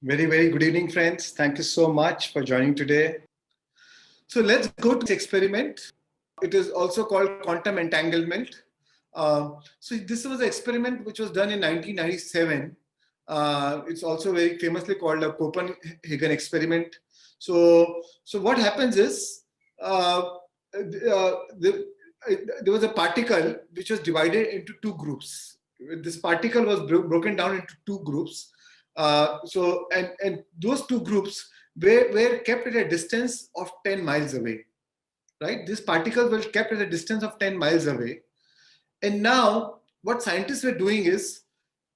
Very, very good evening, friends. Thank you so much for joining today. So let's go to this experiment. It is also called Quantum Entanglement. So this was an experiment which was done in 1997. It's also very famously called a Copenhagen experiment. So what happens is there was a particle which was divided into two groups. This particle was broken down into two groups. And those two groups were kept at a distance of 10 miles away, right? These particles were kept at a distance of 10 miles away. And now what scientists were doing is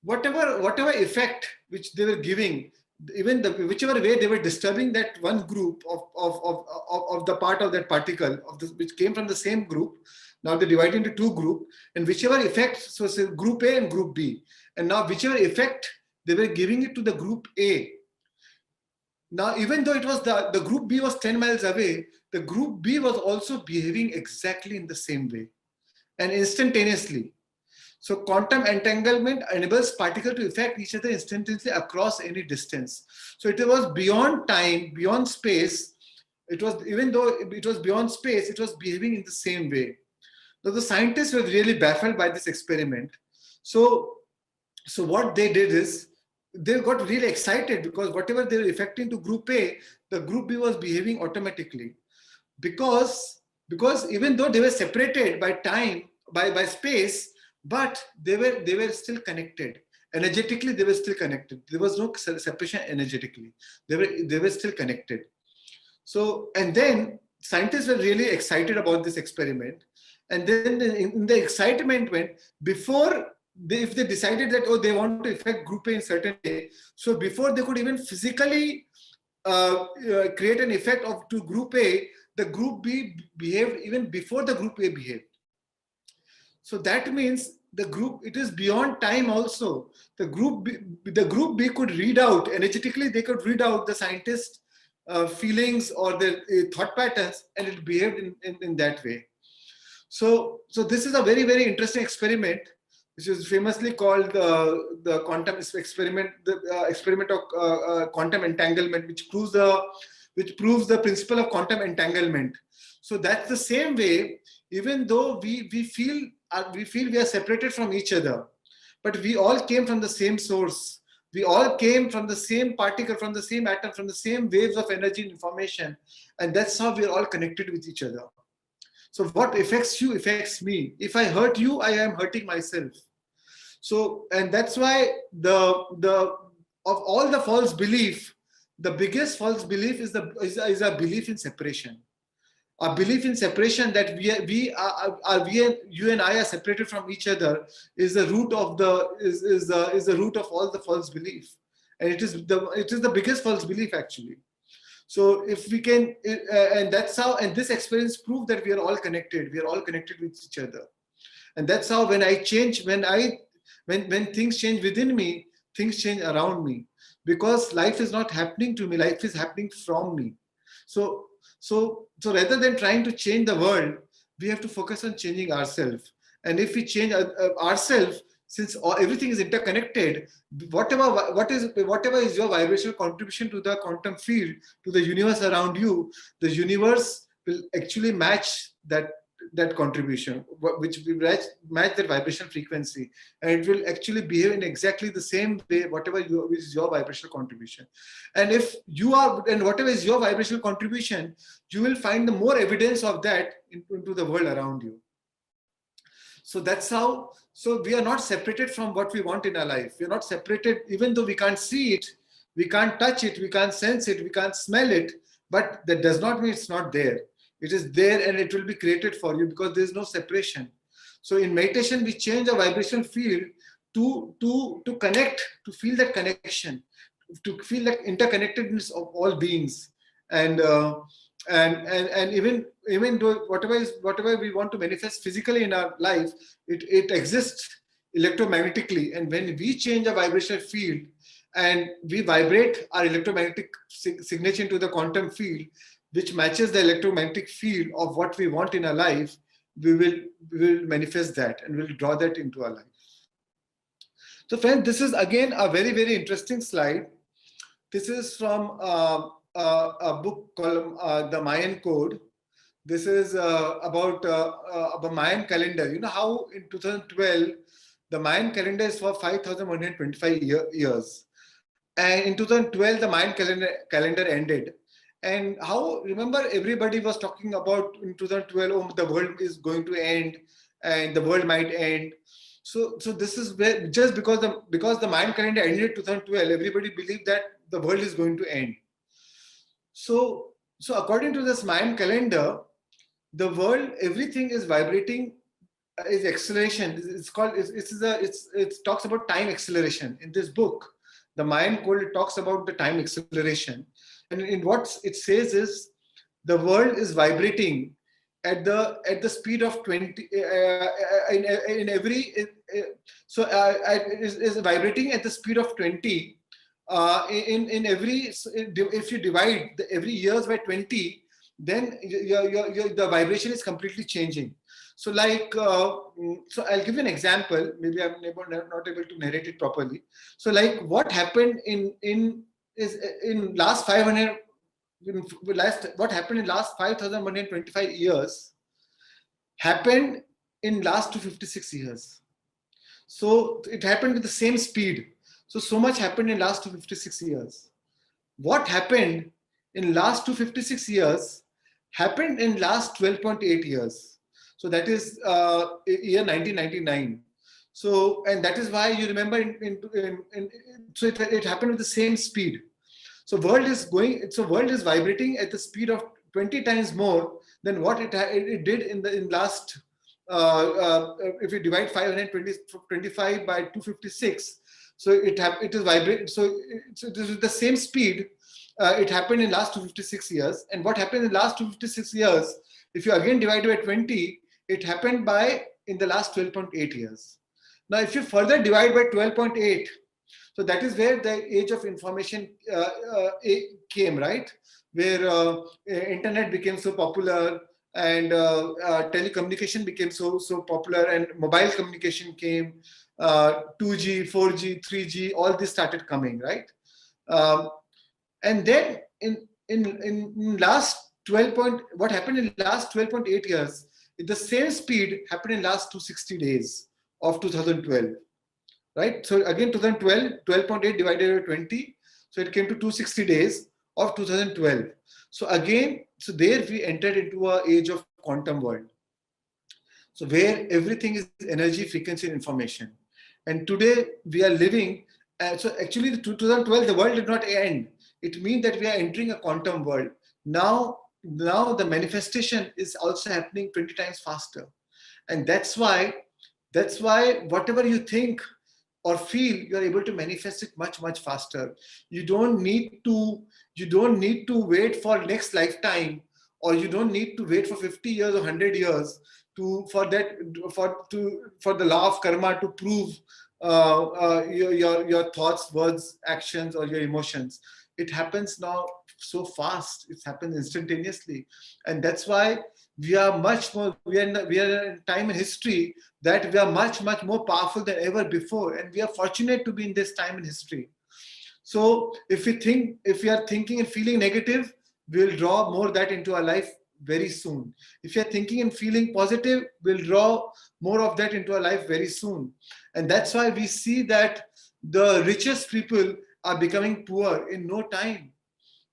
whatever effect which they were giving, even whichever way they were disturbing that one group of the part of that particle which came from the same group. Now they divide into two groups, and whichever effect, so say group A and group B, and now whichever effect they were giving it to the group A. Now, even though it was the group B was 10 miles away, the group B was also behaving exactly in the same way and instantaneously. So quantum entanglement enables particles to affect each other instantaneously across any distance. So it was beyond time, beyond space. It was, even though it was beyond space, it was behaving in the same way. Now the scientists were really baffled by this experiment. So what they did is, they got really excited because whatever they were affecting to group A, the group B was behaving automatically. Because even though they were separated by time, by space, but they were still connected. Energetically, they were still connected. There was no separation energetically. They were still connected. So, and then scientists were really excited about this experiment. And then in the excitement went, if they decided that, they want to affect group A in certain way, so before they could even physically create an effect to group A, the group B behaved even before the group A behaved. So that means it is beyond time also. The group B could read out, energetically they could read out the scientists' feelings or their thought patterns, and it behaved in that way. So this is a very, very interesting experiment, which is famously called the quantum experiment, the experiment of quantum entanglement, which proves the principle of quantum entanglement. So that's the same way. Even though we feel we are separated from each other, but we all came from the same source. We all came from the same particle, from the same atom, from the same waves of energy and information, and that's how we are all connected with each other. So what affects you affects me. If I hurt you, I am hurting myself. So, and that's why of all the false belief, the biggest false belief is a belief in separation. A belief in separation, that you and I are separated from each other, is the root of the root of all the false belief, and it is the biggest false belief actually. So if we can, and that's how, and this experience proved that we are all connected. We are all connected with each other, and that's how when things change within me, things change around me, because life is not happening to me, life is happening from me. So rather than trying to change the world, we have to focus on changing ourselves. And if we change ourselves, since everything is interconnected, whatever is your vibrational contribution to the quantum field, to the universe around you, the universe will actually match that contribution, which will match that vibrational frequency, and it will actually behave in exactly the same way, whatever is your vibrational contribution. And whatever is your vibrational contribution, you will find the more evidence of that into the world around you. So that's how. So we are not separated from what we want in our life. We are not separated, even though we can't see it, we can't touch it, we can't sense it, we can't smell it, but that does not mean it's not there. It is there, and it will be created for you, because there is no separation. So in meditation, we change the vibrational field to connect, to feel that connection, to feel that interconnectedness of all beings. And even though whatever we want to manifest physically in our life, it exists electromagnetically. And when we change a vibrational field and we vibrate our electromagnetic signature into the quantum field, which matches the electromagnetic field of what we want in our life, we will manifest that, and we'll draw that into our life. So friends, this is again a very, very interesting slide. This is from a book called The Mayan Code. This is about a Mayan calendar. You know how in 2012, the Mayan calendar is for 5,125 years. And in 2012, the Mayan calendar ended. And how, remember, everybody was talking about in 2012, oh, the world is going to end and the world might end. So this is where, just because the Mayan calendar ended in 2012, everybody believed that the world is going to end. So according to this Mayan calendar, the world, everything is vibrating, is acceleration. It's called, it talks about time acceleration in this book. The Mayan code, it talks about the time acceleration. And in what it says is, the world is vibrating at the speed of 20 in every is vibrating at the speed of 20 in every, if you divide every years by 20, then the vibration is completely changing. So like so I'll give you an example. Maybe I'm not able to narrate it properly. So like what happened in last 500, what happened in last 5,125 years happened in last 256 years. So it happened with the same speed. So much happened in last 256 years. What happened in last 256 years happened in last 12.8 years. So that is year 1999. So, and that is why you remember so it happened with the same speed. So world is vibrating at the speed of 20 times more than what it did in last, if you divide 525 by 256, so it is vibrating. So this is the same speed. It happened in last 256 years. And what happened in the last 256 years, if you again divide by 20, it happened in the last 12.8 years. Now, if you further divide by 12.8, so that is where the age of information came, right? Where internet became so popular, and telecommunication became so popular, and mobile communication came, 2G, 4G, 3G, all this started coming, right? And then in last 12 what happened in last 12.8 years, the same speed happened in last 260 days of 2012. Right? So again, 2012, 12.8 divided by 20. So it came to 260 days of 2012. So again, so there we entered into an age of quantum world. So where everything is energy, frequency, and information. And today we are living, so actually the 2012, the world did not end. It means that we are entering a quantum world. Now the manifestation is also happening 20 times faster. And that's why whatever you think or feel, you are able to manifest it much faster. You don't need to wait for next lifetime, or you don't need to wait for 50 years or 100 years for the law of karma to prove your thoughts, words, actions, or your emotions. It happens now so fast. It happens instantaneously. And that's why we are in a time in history that we are much more powerful than ever before, and we are fortunate to be in this time in history. So if we are thinking and feeling negative, we'll draw more of that into our life very soon. If you're thinking and feeling positive, we'll draw more of that into our life very soon. And that's why we see that the richest people are becoming poor in no time.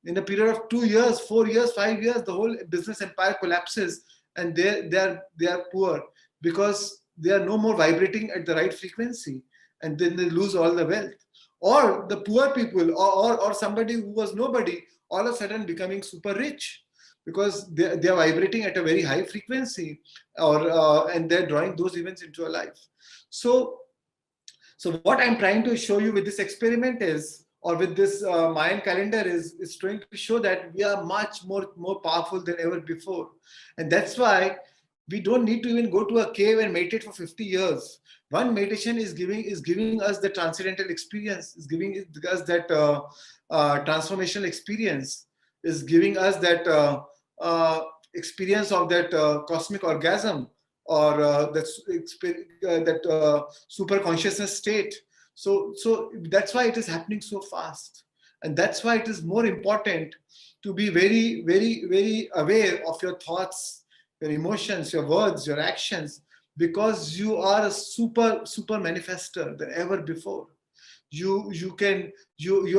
In a period of 2 years, 4 years, 5 years, the whole business empire collapses, and they are poor because they are no more vibrating at the right frequency, and then they lose all the wealth. Or the poor people, or somebody who was nobody, all of a sudden becoming super rich because they are vibrating at a very high frequency, and they're drawing those events into your life. So what I'm trying to show you with this experiment is, or with this Mayan calendar is trying to show that we are much more powerful than ever before. And that's why we don't need to even go to a cave and meditate for 50 years. One meditation is giving us the transcendental experience, is giving us that transformational experience, is giving us that experience of that cosmic orgasm, or that super consciousness state. So that's why it is happening so fast. And that's why it is more important to be very, very, very aware of your thoughts, your emotions, your words, your actions, because you are a super manifester than ever before. You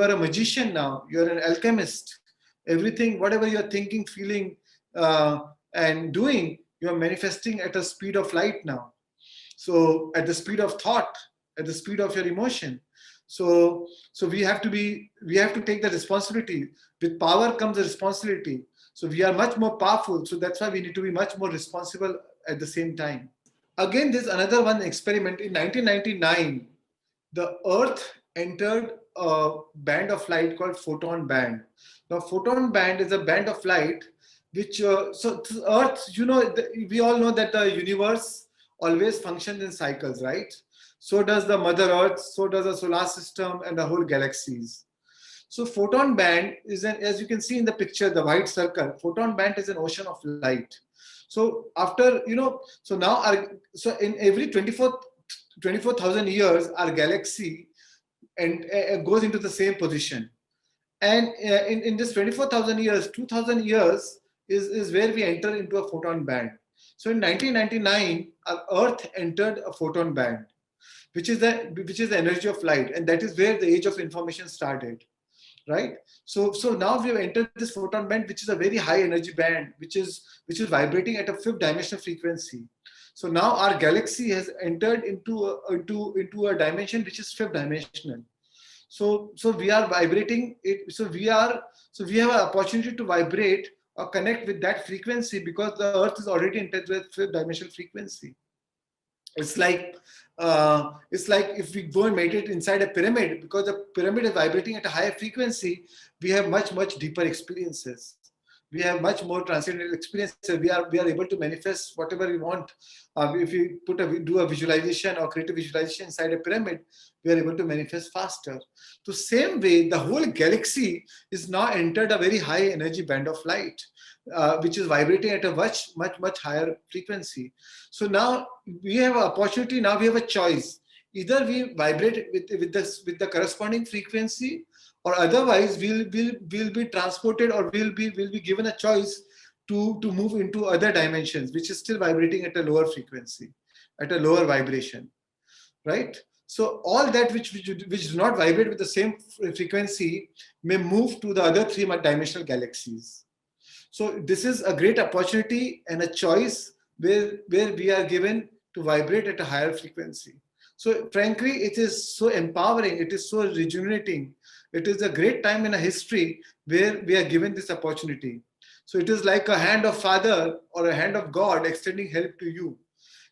are a magician now. You're an alchemist. Everything, whatever you're thinking, feeling, and doing, you're manifesting at a speed of light now. So at the speed of thought, at the speed of your emotion. So we have to take the responsibility. With power comes the responsibility. So we are much more powerful. So that's why we need to be much more responsible at the same time. Again, there's another one experiment. In 1999, the Earth entered a band of light called Photon band. Now, Photon band is a band of light which, so Earth, we all know that the universe always functions in cycles, right? So does the Mother Earth, so does the solar system and the whole galaxies. So Photon band is as you can see in the picture, the white circle, Photon band is an ocean of light. So after, so now, so in every 24,000 years, our galaxy goes into the same position. And in this 24,000 years, 2,000 years is where we enter into a photon band. So in 1999, our Earth entered a photon band, which is the energy of light, and that is where the age of information started, right? So now we have entered this photon band, which is a very high energy band, which is vibrating at a 5th dimensional frequency. So now our galaxy has entered into a dimension which is 5th dimensional. So we are vibrating it. So we have an opportunity to vibrate or connect with that frequency, because the Earth is already in touch with 5th dimensional frequency. It's like if we go and meditate inside a pyramid, because the pyramid is vibrating at a higher frequency, we have much deeper experiences. We have much more transcendental experiences. We are able to manifest whatever we want. If we do a visualization or create a visualization inside a pyramid, we are able to manifest faster. So same way, the whole galaxy is now entered a very high energy band of light, which is vibrating at a much higher frequency. So now we have an opportunity. Now we have a choice. Either we vibrate with the corresponding frequency, or otherwise we'll be transported, or we'll be given a choice to move into other dimensions, which is still vibrating at a lower frequency, at a lower vibration, right? So all that which do not vibrate with the same frequency may move to the other 3-dimensional galaxies. So this is a great opportunity and a choice where we are given to vibrate at a higher frequency. So frankly, it is so empowering. It is so rejuvenating. It is a great time in a history where we are given this opportunity. So it is like a hand of Father or a hand of God extending help to you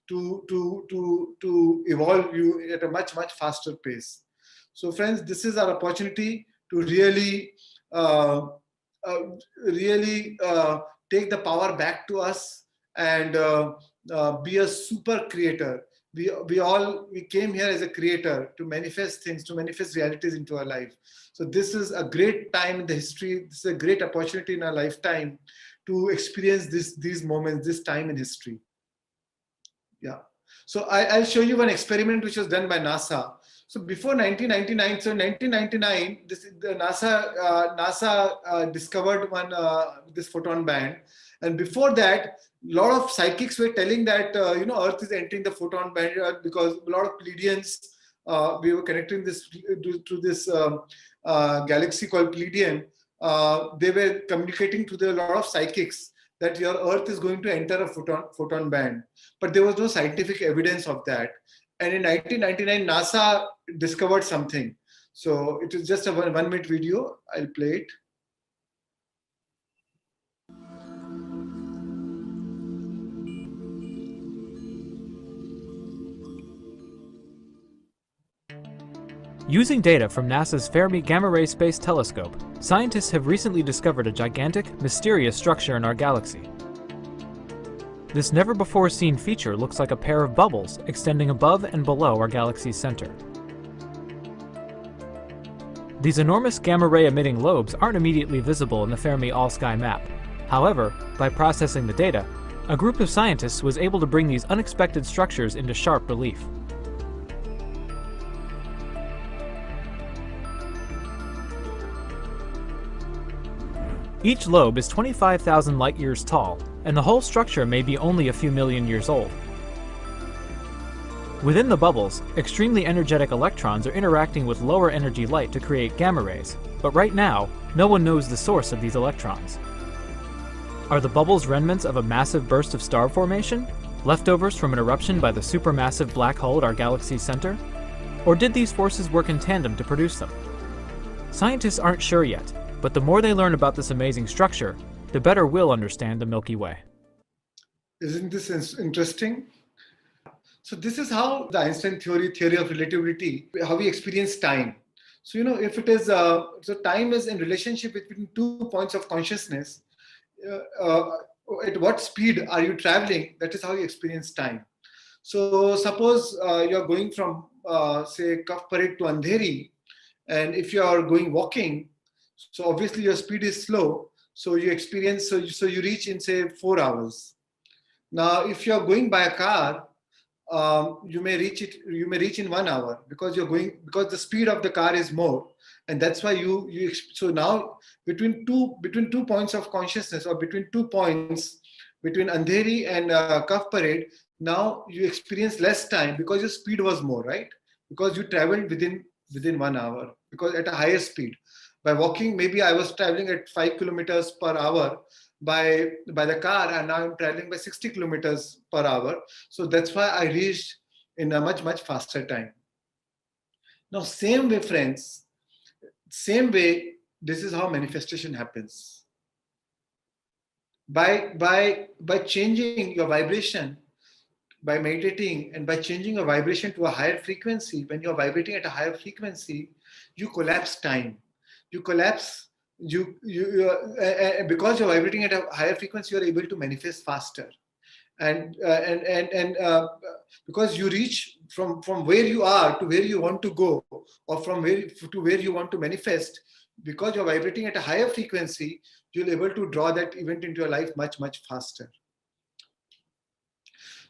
to evolve you at a much faster pace. So friends, this is our opportunity to really take the power back to us and be a super creator. We came here as a creator to manifest things, to manifest realities into our life. So this is a great time in the history. This is a great opportunity in our lifetime to experience these moments, this time in history. Yeah. So I'll show you one experiment which was done by NASA. So before 1999, so in 1999, NASA discovered this photon band, and before that, a lot of psychics were telling that Earth is entering the photon band because a lot of Pleiadians, we were connecting this to this galaxy called Pleiadian. They were communicating to a lot of psychics that your Earth is going to enter a photon band, but there was no scientific evidence of that. And in 1999, NASA discovered something. So it is just a 1-minute video. I'll play it. Using data from NASA's Fermi Gamma Ray Space Telescope, scientists have recently discovered a gigantic, mysterious structure in our galaxy. This never-before-seen feature looks like a pair of bubbles extending above and below our galaxy's center. These enormous gamma-ray emitting lobes aren't immediately visible in the Fermi all-sky map. However, by processing the data, a group of scientists was able to bring these unexpected structures into sharp relief. Each lobe is 25,000 light-years tall, and the whole structure may be only a few million years old. Within the bubbles, extremely energetic electrons are interacting with lower energy light to create gamma rays, but right now, no one knows the source of these electrons. Are the bubbles remnants of a massive burst of star formation? Leftovers from an eruption by the supermassive black hole at our galaxy's center? Or did these forces work in tandem to produce them? Scientists aren't sure yet, but the more they learn about this amazing structure, the better we'll understand the Milky Way. Isn't this interesting? So this is how the Einstein theory of relativity, how we experience time. So, if it is, so time is in relationship between 2 points of consciousness. At what speed are you traveling? That is how you experience time. So suppose you're going from, say, Kaf Parade to Andheri, and if you are going walking, so obviously your speed is slow. So you experience, so you reach in, say, 4 hours. Now, if you're going by a car, you may reach in 1 hour because because the speed of the car is more, and that's why so now between two points of consciousness, or between 2 points between Andheri and Kaf Parade, now you experience less time because your speed was more, right? Because you traveled within 1 hour, because at a higher speed. By walking, maybe I was traveling at 5 kilometers per hour by the car, and now I'm traveling by 60 kilometers per hour. So that's why I reached in a much, much faster time. Now, same way, friends, same way, this is how manifestation happens. By changing your vibration, by meditating, and by changing your vibration to a higher frequency, when you're vibrating at a higher frequency, you collapse time. You collapse, because you're vibrating at a higher frequency, you're able to manifest faster. And because you reach from where you are to where you want to go, or from where to where you want to manifest, because you're vibrating at a higher frequency, you're able to draw that event into your life much, much faster.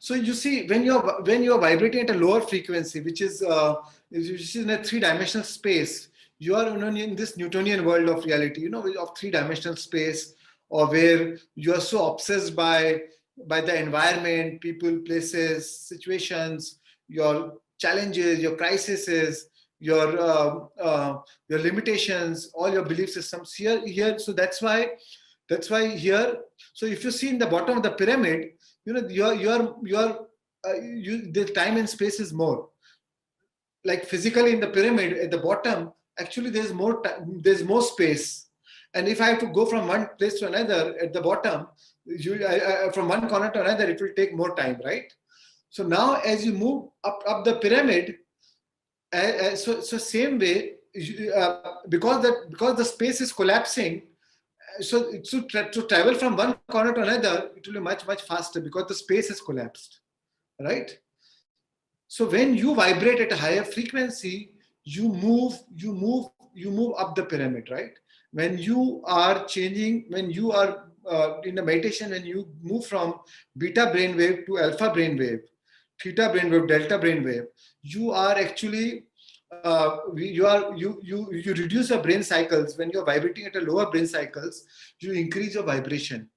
So you see, when you're vibrating at a lower frequency, which is in a 3-dimensional space, you are in this Newtonian world of reality, of 3-dimensional space, or where you are so obsessed by the environment, people, places, situations, your challenges, your crises, your limitations, all your belief systems here. So that's why here. So if you see in the bottom of the pyramid, the time and space is more. Like physically in the pyramid at the bottom, actually there's more space. And if I have to go from one place to another at the bottom, from one corner to another, it will take more time, right? So now as you move up the pyramid, so same way, because the space is collapsing, so to travel from one corner to another, it will be much, much faster because the space has collapsed, right? So when you vibrate at a higher frequency, you move up the pyramid, right? When you are changing, when you are in the meditation, when you move from beta brainwave to alpha brainwave, theta brainwave, delta brainwave, you are actually you reduce your brain cycles. When you're vibrating at a lower brain cycles, you increase your vibration.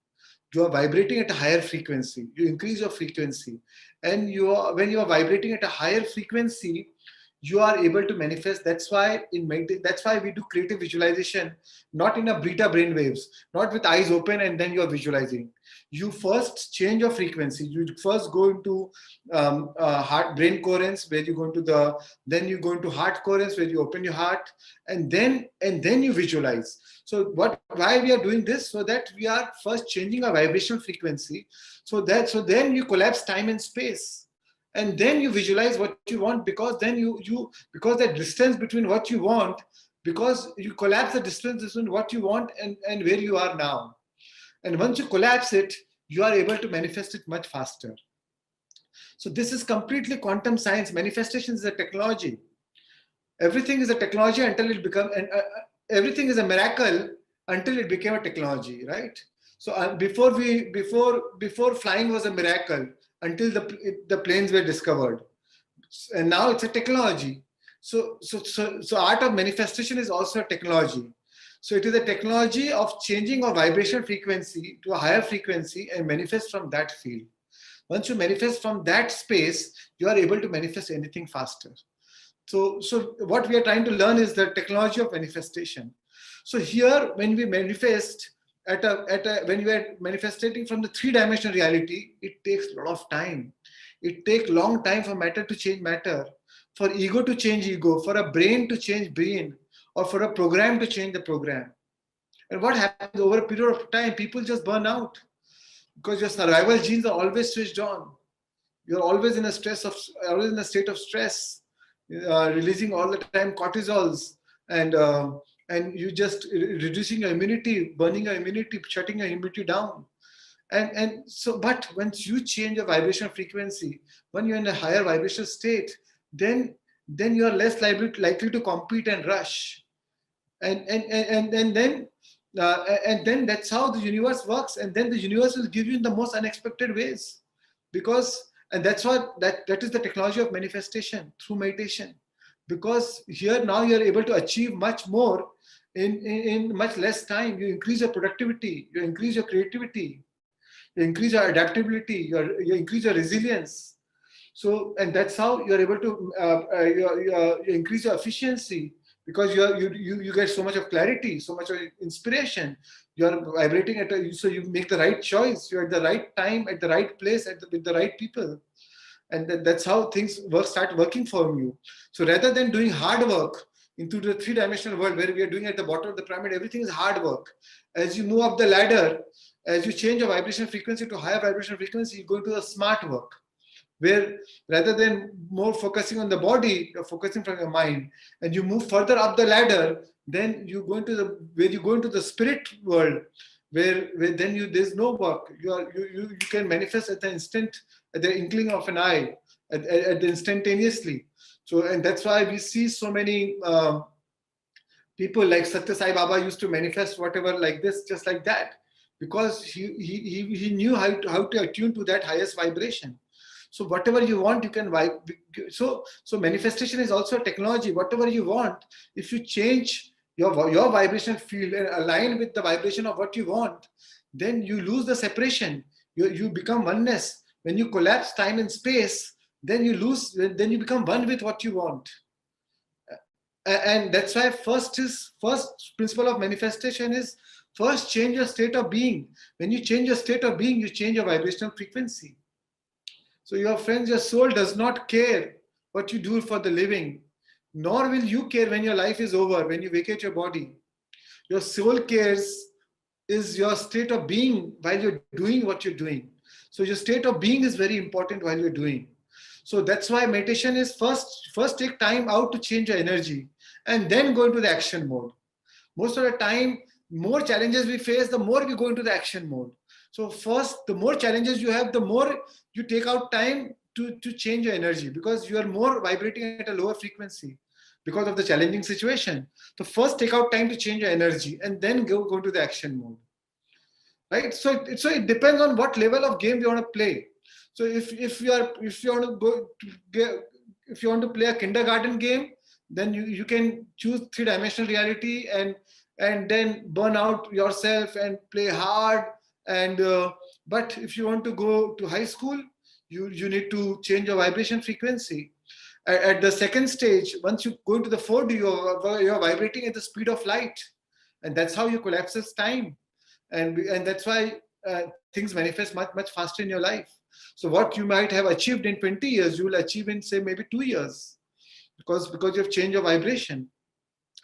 You are vibrating at a higher frequency. You increase your frequency, and when you are vibrating at a higher frequency, you are able to manifest. That's why we do creative visualization, not in a beta brain waves, not with eyes open and then you are visualizing. You first change your frequency. You first go into heart brain coherence, where you go into then you go into heart coherence, where you open your heart, and then you visualize. So why we are doing this? So that we are first changing our vibrational frequency, so then you collapse time and space. And then you visualize what you want, because then because the distance between what you want, because you collapse the distance between what you want and where you are now. And once you collapse it, you are able to manifest it much faster. So this is completely quantum science. Manifestation is a technology. Everything is a technology until it becomes, everything is a miracle until it became a technology, right? So before flying was a miracle, until the planes were discovered, and now it's a technology. So art of manifestation is also a technology. So it is a technology of changing a vibration frequency to a higher frequency and manifest from that field. Once you manifest from that space, you are able to manifest anything faster. So what we are trying to learn is the technology of manifestation. So here, when we manifest when we are manifesting from the three-dimensional reality, it takes a lot of time. It takes long time for matter to change matter, for ego to change ego, for a brain to change brain, or for a program to change the program. And what happens over a period of time? People just burn out because your survival genes are always switched on. You're always in a always in a state of stress, releasing all the time cortisols, and you just reducing your immunity, burning your immunity, shutting your immunity down. But once you change your vibration frequency, when you're in a higher vibration state, then you are less likely to compete and rush, and then that's how the universe works, and then the universe will give you in the most unexpected ways, and that's what that is the technology of manifestation through meditation, because here now you're able to achieve much more in much less time. You increase your productivity, you increase your creativity, you increase your adaptability, you increase your resilience. So, and that's how you're able to you increase your efficiency, because you get so much of clarity, so much of inspiration. You're vibrating so you make the right choice. You're at the right time, at the right place, with the right people, and that's how things start working for you. So rather than doing hard work into the three-dimensional world where we are doing at the bottom of the pyramid, everything is hard work. As you move up the ladder, as you change your vibration frequency to higher vibration frequency, you go into the smart work, where rather than more focusing on the body, you're focusing from your mind, and you move further up the ladder. Then you go into the spirit world, where then there's no work. You can manifest at the instant, at the inkling of an eye, at the instantaneously. So, and that's why we see so many people like Satya Sai Baba used to manifest whatever like this, just like that, because he knew how to attune to that highest vibration. So whatever you want, you can vibe. So manifestation is also a technology. Whatever you want, if you change your vibration field and align with the vibration of what you want, then you lose the separation. You become oneness. When you collapse time and space, then you become one with what you want. And that's why first principle of manifestation is first change your state of being. When you change your state of being, you change your vibrational frequency. So your friends, your soul does not care what you do for the living, nor will you care when your life is over, when you vacate your body. Your soul cares is your state of being while you're doing what you're doing. So your state of being is very important while you're doing. So that's why meditation is first take time out to change your energy and then go into the action mode. Most of the time, more challenges we face, the more we go into the action mode. So first, the more challenges you have, the more you take out time to change your energy, because you are more vibrating at a lower frequency because of the challenging situation. So first take out time to change your energy and then go into the action mode. Right? So it depends on what level of game you want to play. So if you want to play a kindergarten game, then you can choose three-dimensional reality and then burn out yourself and play hard. But if you want to go to high school, you need to change your vibration frequency. At the second stage, once you go into the 4D, you're vibrating at the speed of light, and that's how you collapses time, and that's why things manifest much faster in your life. So what you might have achieved in 20 years, you will achieve in, say, maybe 2 years, because you have changed your vibration.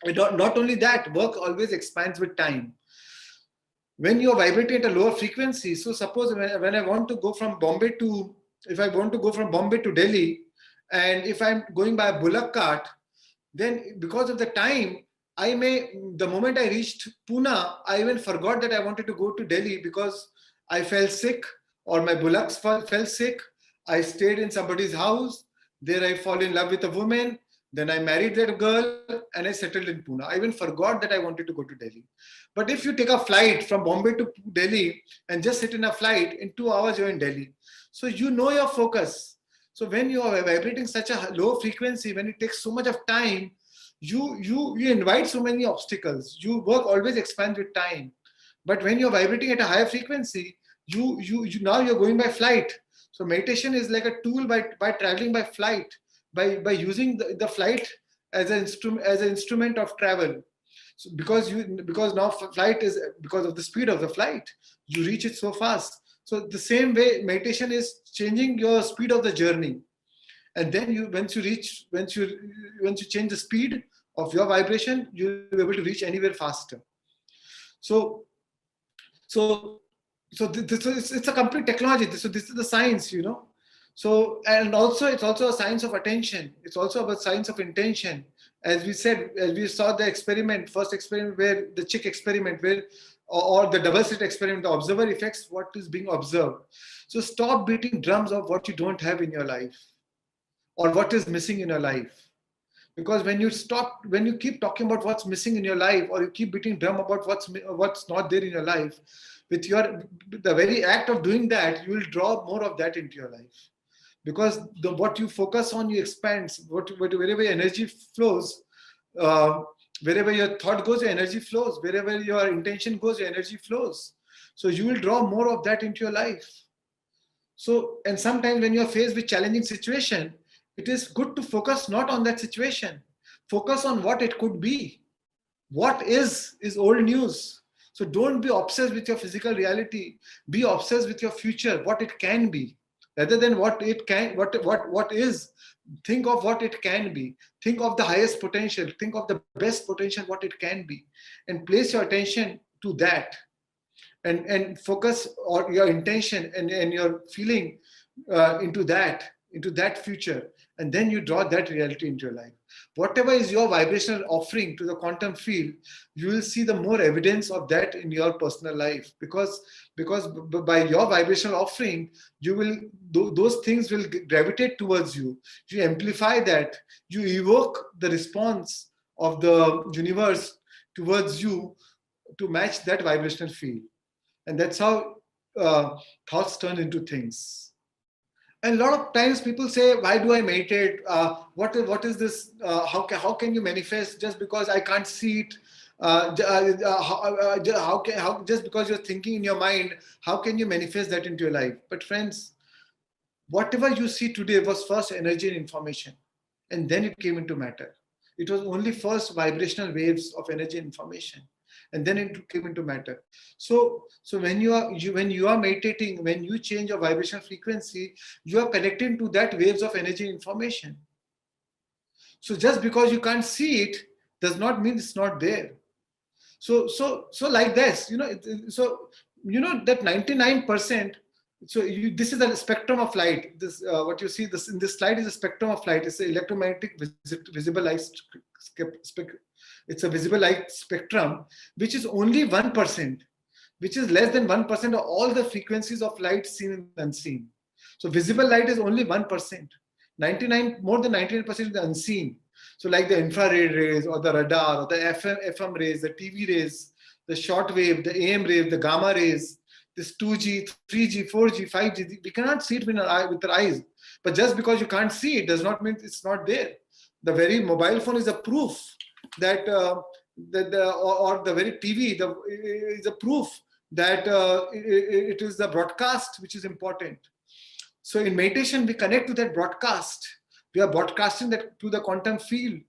And not only that, work always expands with time. When you are vibrating at a lower frequency, so suppose when I want to go from Bombay to, if I want to go from Bombay to Delhi, and if I'm going by a bullock cart, then because of the time, the moment I reached Pune, I even forgot that I wanted to go to Delhi because I fell sick, or my bullocks fell sick. I stayed in somebody's house. There I fall in love with a woman. Then I married that girl and I settled in Pune. I even forgot that I wanted to go to Delhi. But if you take a flight from Bombay to Delhi and just sit in a flight, in 2 hours you're in Delhi. So you know your focus. So when you are vibrating such a low frequency, when it takes so much of time, you invite so many obstacles. You work always expands with time. But when you're vibrating at a higher frequency, you now you're going by flight. So meditation is like a tool by traveling by flight, by using the flight as an instrument of travel. So because now flight is because of the speed of the flight, you reach it so fast. So the same way meditation is changing your speed of the journey. And then once you change the speed of your vibration, you'll be able to reach anywhere faster. So so it's a complete technology. So this is the science, So, and also it's also a science of attention. It's also about science of intention. As we saw the first experiment, where the chick experiment, or the double slit experiment, the observer affects what is being observed. So stop beating drums of what you don't have in your life, or what is missing in your life. Because when you keep talking about what's missing in your life, or you keep beating drum about what's not there in your life, with the very act of doing that, you will draw more of that into your life. Because what you focus on, you expand. Wherever your energy flows, wherever your thought goes, your energy flows. Wherever your intention goes, your energy flows. So you will draw more of that into your life. So, and sometimes when you're faced with challenging situation, it is good to focus not on that situation. Focus on what it could be. What is old news. So don't be obsessed with your physical reality. Be obsessed with your future, what it can be, rather than what is. Think of what it can be. Think of the highest potential. Think of the best potential, what it can be, and place your attention to that, and focus on your intention and your feeling into that future, and then you draw that reality into your life. Whatever is your vibrational offering to the quantum field, you will see the more evidence of that in your personal life, because by your vibrational offering, those things will gravitate towards you. You amplify that, you evoke the response of the universe towards you to match that vibrational field. And that's how thoughts turn into things. And a lot of times people say, why do I meditate? What is this? How can you manifest just because I can't see it? Just because you're thinking in your mind, how can you manifest that into your life? But friends, whatever you see today was first energy and information, and then it came into matter. It was only first vibrational waves of energy and information, and then it came into matter. So when you are meditating, when you change your vibrational frequency, you are connecting to that waves of energy and information. So just because you can't see it does not mean it's not there. So like this, that 99%. So this is a spectrum of light. This what you see in this slide is a spectrum of light. It's an electromagnetic visible light. It's a visible light spectrum, which is only 1%, which is less than 1% of all the frequencies of light seen and unseen. So visible light is only 1%. More than 99% is unseen. So like the infrared rays, or the radar, or the FM rays, the TV rays, the short wave, the AM wave, the gamma rays, this 2G, 3G, 4G, 5G, we cannot see it with our eyes. But just because you can't see it does not mean it's not there. The very mobile phone is a proof that, or the very TV is a proof that it is the broadcast which is important. So in meditation, we connect to that broadcast. We are broadcasting that to the quantum field,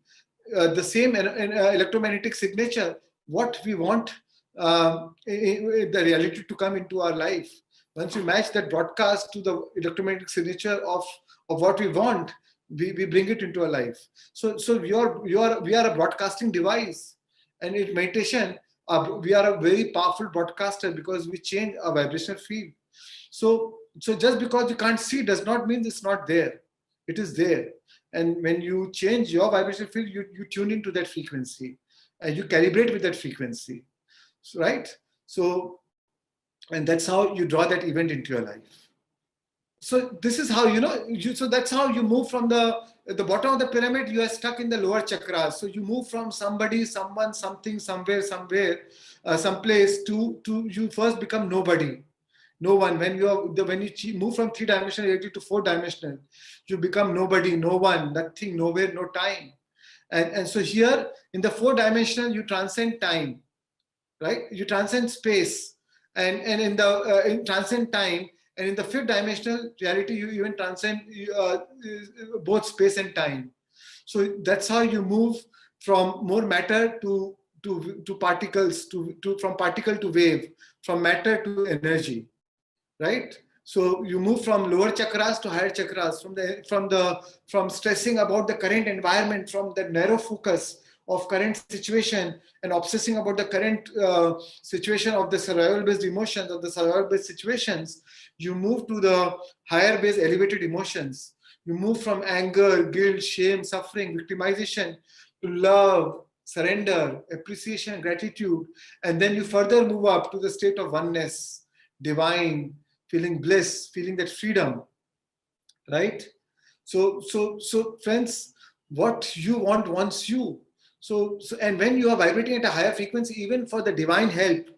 the same electromagnetic signature, what we want the reality to come into our life. Once we match that broadcast to the electromagnetic signature of what we want, we bring it into our life. So we are a broadcasting device, and in meditation, we are a very powerful broadcaster because we change our vibrational field. So just because you can't see does not mean it's not there. It is there. And when you change your vibrational field, you tune into that frequency and you calibrate with that frequency. So, right? So, and that's how you draw that event into your life. So this is how, so that's how you move from at the bottom of the pyramid, you are stuck in the lower chakras. So you move from somebody, someone, something, somewhere, someplace to you first become nobody. No one. When you move from 3-dimensional reality to 4-dimensional, you become nobody, no one, nothing, nowhere, no time. And so here in the 4-dimensional, you transcend time, right? You transcend space, and in the in transcend time, and in the 5th-dimensional reality, you even transcend both space and time. So that's how you move from more matter to particles, from particle to wave, from matter to energy, right? So you move from lower chakras to higher chakras, from stressing about the current environment, from the narrow focus of current situation and obsessing about the current situation of the survival-based emotions, of the survival-based situations. You move to the higher-based elevated emotions. You move from anger, guilt, shame, suffering, victimization to love, surrender, appreciation, gratitude, and then you further move up to the state of oneness, divine, feeling bliss, feeling that freedom, right? So friends, what you want wants you. So and when you are vibrating at a higher frequency, even for the divine help,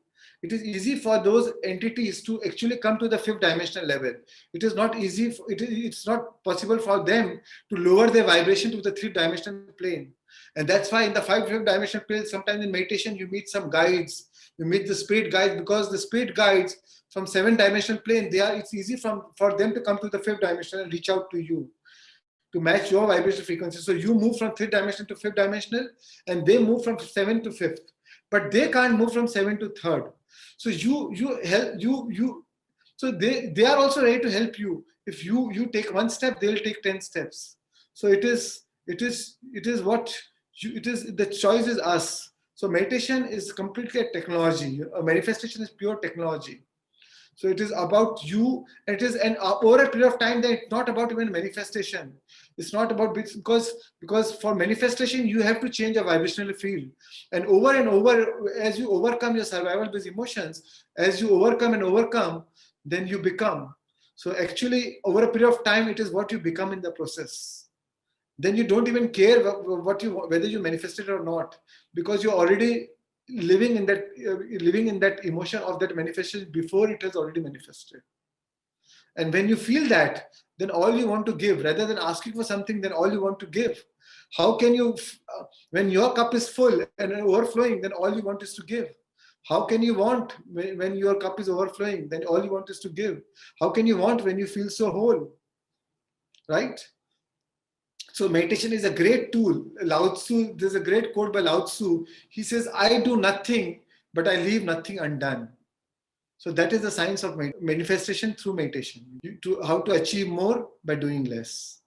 it is easy for those entities to actually come to the 5th-dimensional level. It is not easy, it's not possible for them to lower their vibration to the 3rd-dimensional plane. And that's why in the 5th-dimensional plane, sometimes in meditation, you meet some guides, you meet the spirit guides, because the spirit guides from 7th-dimensional plane, it's easy for them to come to the 5th-dimensional and reach out to you to match your vibration frequency. So you move from 3rd-dimensional to 5th-dimensional, and they move from 7th to 5th, but they can't move from 7th to 3rd. So you help you. So they are also ready to help you. If you take one step, they'll take 10 steps. So it is what it is. The choice is us. So meditation is completely a technology. A manifestation is pure technology. So it is about you. It is over a period of time, that it's not about even manifestation. It's not about, because for manifestation you have to change your vibrational field, and over as you overcome your survival-based emotions, as you overcome, then you become. So actually, over a period of time, it is what you become in the process. Then you don't even care whether you manifested or not, because you're already living in that emotion of that manifestation before it has already manifested. And when you feel that, then all you want to give, rather than asking for something, then all you want to give. How can you, when your cup is full and overflowing, then all you want is to give? How can you want when your cup is overflowing, then all you want is to give? How can you want when you feel so whole, right? So meditation is a great tool. Lao Tzu, there's a great quote by Lao Tzu. He says, I do nothing, but I leave nothing undone. So that is the science of manifestation through meditation. How to achieve more by doing less.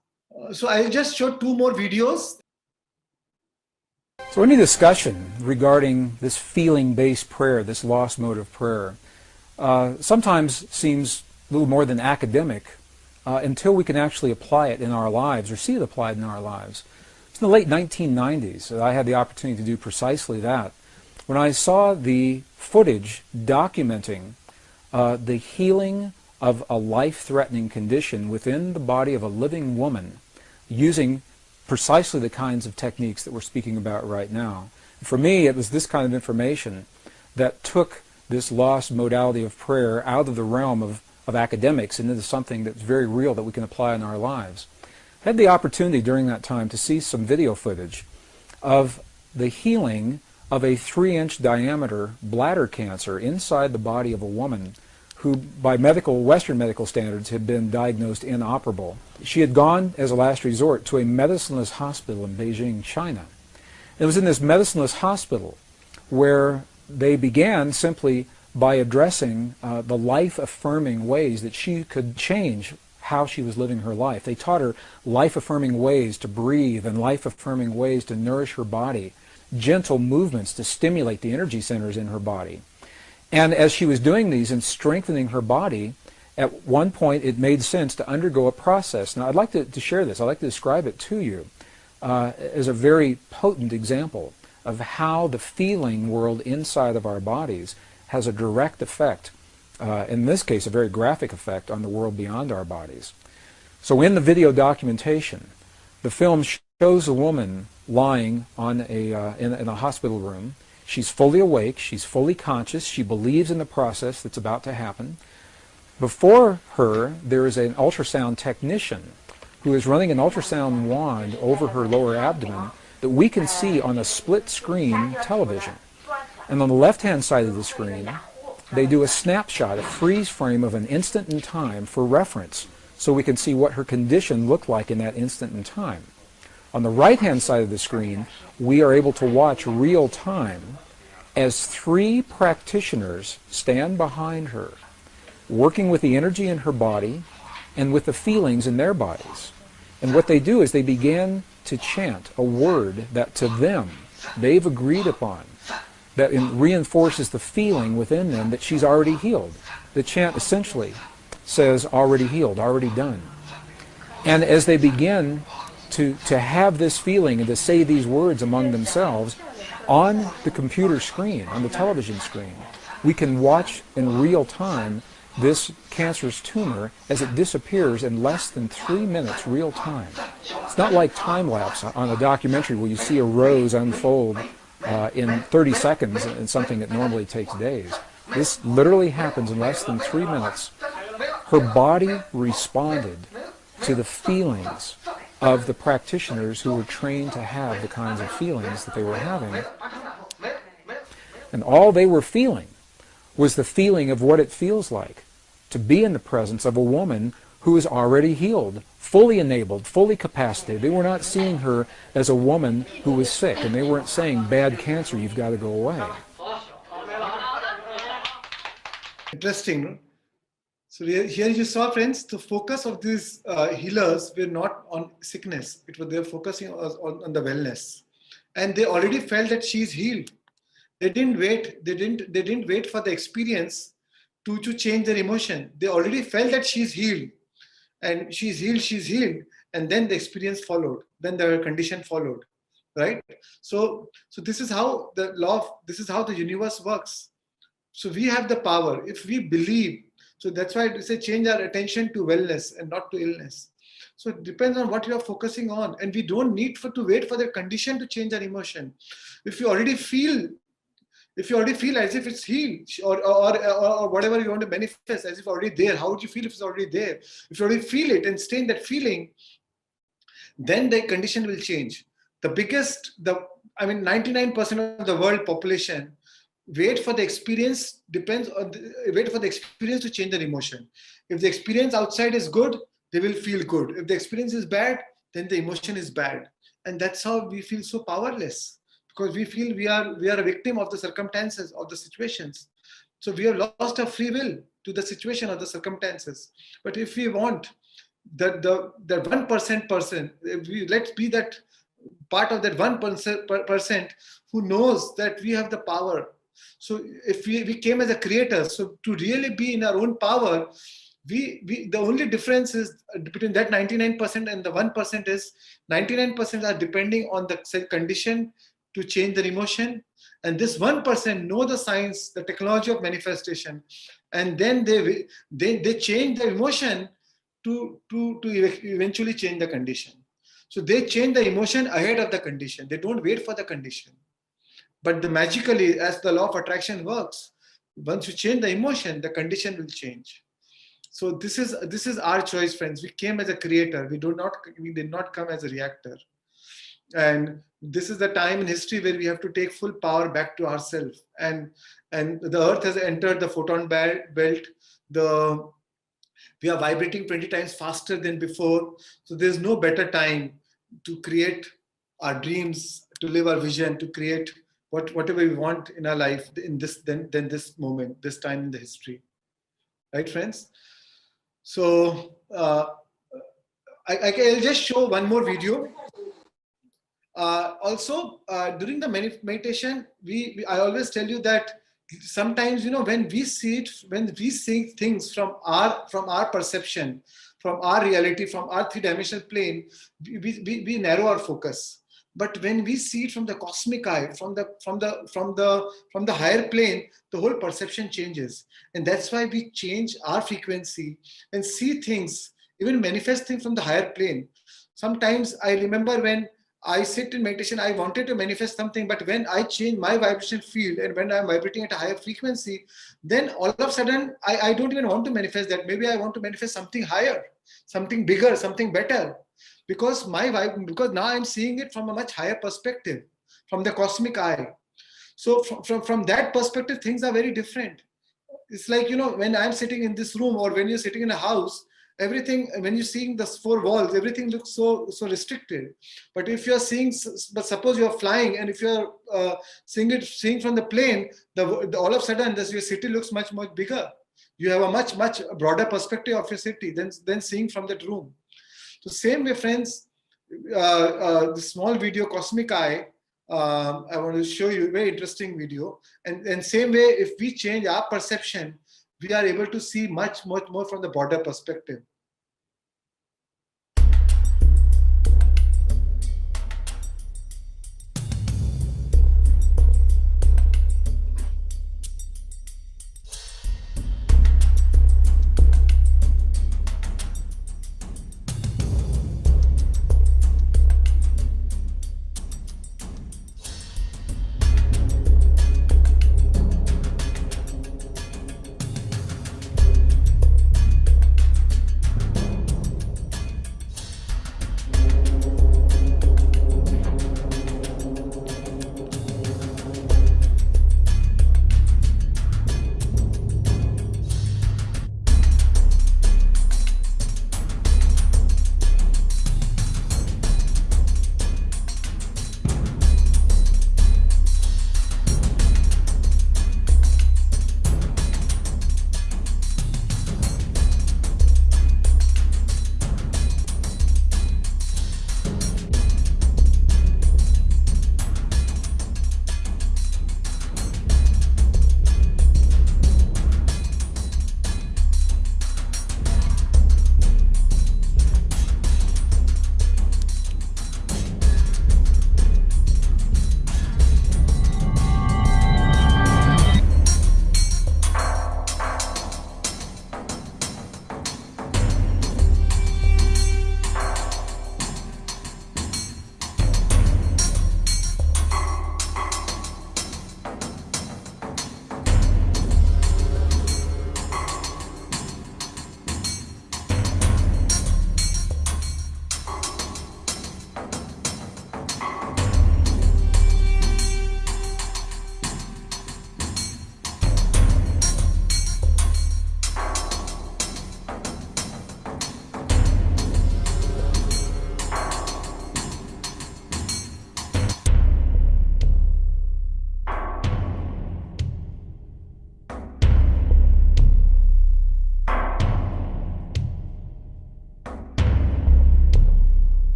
So I just showed 2 more videos. So any discussion regarding this feeling-based prayer, this lost mode of prayer, sometimes seems a little more than academic until we can actually apply it in our lives or see it applied in our lives. It's in the late 1990s that I had the opportunity to do precisely that, when I saw the footage documenting the healing of a life-threatening condition within the body of a living woman using precisely the kinds of techniques that we're speaking about right now. For me, it was this kind of information that took this lost modality of prayer out of the realm of academics and into something that's very real that we can apply in our lives. I had the opportunity during that time to see some video footage of the healing of a 3-inch diameter bladder cancer inside the body of a woman who, by Western medical standards, had been diagnosed inoperable. She had gone, as a last resort, to a medicineless hospital in Beijing, China. It was in this medicineless hospital where they began simply by addressing the life-affirming ways that she could change how she was living her life. They taught her life-affirming ways to breathe and life-affirming ways to nourish her body, gentle movements to stimulate the energy centers in her body. And as she was doing these and strengthening her body, at one point it made sense to undergo a process. Now I'd like to share this. I'd like to describe it to you as a very potent example of how the feeling world inside of our bodies has a direct effect, in this case a very graphic effect, on the world beyond our bodies. So in the video documentation, the film shows a woman lying on in a hospital room. She's fully awake, she's fully conscious, she believes in the process that's about to happen. Before her, there is an ultrasound technician who is running an ultrasound wand over her lower abdomen that we can see on a split screen television. And on the left-hand side of the screen, they do a snapshot, a freeze frame of an instant in time for reference, so we can see what her condition looked like in that instant in time. On the right-hand side of the screen, we are able to watch real time as 3 practitioners stand behind her, working with the energy in her body and with the feelings in their bodies. And what they do is they begin to chant a word that to them they've agreed upon, that reinforces the feeling within them that she's already healed. The chant essentially says already healed, already done. And as they begin to have this feeling and to say these words among themselves, on the computer screen, on the television screen, we can watch in real time this cancerous tumor as it disappears in less than 3 minutes real time. It's not like time lapse on a documentary where you see a rose unfold in 30 seconds in something that normally takes days. This literally happens in less than 3 minutes. Her body responded to the feelings of the practitioners who were trained to have the kinds of feelings that they were having. And all they were feeling was the feeling of what it feels like to be in the presence of a woman who is already healed, fully enabled, fully capacitated. They were not seeing her as a woman who was sick, and they weren't saying, bad cancer, you've got to go away. Interesting, no? So here you saw, friends, the focus of these healers were not on sickness. They were focusing on the wellness. And they already felt that she's healed. They didn't wait. They didn't wait for the experience to change their emotion. They already felt that she's healed. And she's healed. And then the experience followed. Then the condition followed. Right? So this is how this is how the universe works. So we have the power. If we believe, so that's why I say change our attention to wellness and not to illness. So it depends on what you are focusing on. And we don't need to wait for the condition to change our emotion. If you already feel as if it's healed or whatever you want to manifest as if already there, how would you feel if it's already there? If you already feel it and stay in that feeling, then the condition will change. 99% of the world population wait for the experience to change their emotion. If the experience outside is good, they will feel good. If the experience is bad, then the emotion is bad. And that's how we feel so powerless, because we feel we are a victim of the circumstances, of the situations. So we have lost our free will to the situation or the circumstances. But if we want the 1% person, let's be that part of that 1% who knows that we have the power. So if we came as a creator, so to really be in our own power, the only difference is between that 99% and the 1% is 99% are depending on the condition to change their emotion, and this 1% know the science, the technology of manifestation, and then they change the emotion to eventually change the condition. So they change the emotion ahead of the condition. They don't wait for the condition. But magically, as the law of attraction works, once you change the emotion, the condition will change. So this is our choice, friends. We came as a creator. We did not come as a reactor. And this is the time in history where we have to take full power back to ourselves. And the earth has entered the photon belt. We are vibrating 20 times faster than before. So there's no better time to create our dreams, to live our vision, to create whatever we want in our life than this moment, this time in the history. Right, friends? So I'll just show one more video. Also, during the meditation, I always tell you that sometimes, when we see things from our perception, from our reality, from our three-dimensional plane, we narrow our focus. But when we see it from the cosmic eye, from the higher plane, the whole perception changes, and that's why we change our frequency and see things, even manifest things from the higher plane. Sometimes I remember when I sit in meditation, I wanted to manifest something, but when I change my vibration field and when I'm vibrating at a higher frequency, then all of a sudden I don't even want to manifest that. Maybe I want to manifest something higher, something bigger, something better. because because now I'm seeing it from a much higher perspective, from the cosmic eye. So from that perspective, things are very different. It's like, when I'm sitting in this room, or when you're sitting in a house, everything, when you're seeing the four walls, everything looks so restricted. But if you're seeing, but suppose you're flying, and if you're seeing from the plane, all of a sudden your city looks much bigger. You have a much broader perspective of your city than seeing from that room. So same way, friends, the small video, Cosmic Eye, I want to show you a very interesting video. And same way, if we change our perception, we are able to see much more from the broader perspective.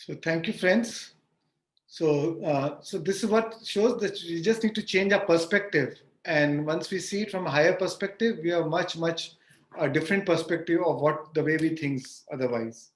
So thank you, friends. So this is what shows that we just need to change our perspective. And once we see it from a higher perspective, we have much a different perspective of the way we think otherwise.